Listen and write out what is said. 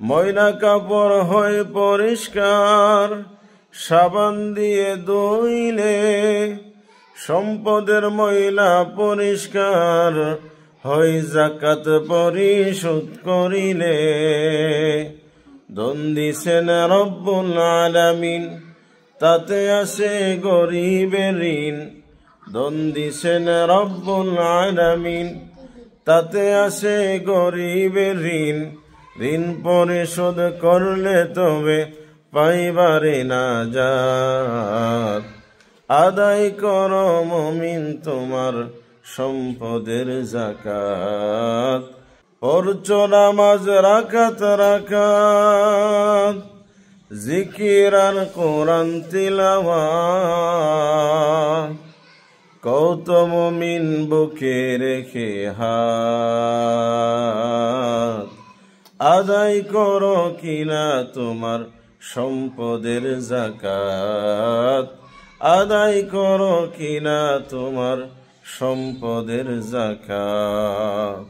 ময়লা কাপড় হয় পরিষ্কার সাবান দিয়ে ধুইলে, সম্পদের ময়লা পরিষ্কার হয় যাকাত পরিশোধ করিলে। ধন দিছেন রব্বুল আলামিন, তাতে আছে গরিবের ঋণ। ধন দিছেন রব্বুল আলামিন, তাতে আছে গরিবের ঋণ। ঋণ পরিশোধ করলে তবে পাইবারে নাজাত। আদায় করো মুমিন তোমার সম্পদের যাকাত। পড়ছো নামাজ রাকাত রাকাত, জিকির আর কোরআন তিলাওয়াত। কত মুমিন বুকে রেখে হাত, আদায় করো কিনা তোমার সম্পদের যাকাত। আদায় করো কিনা তোমার সম্পদের যাকাত।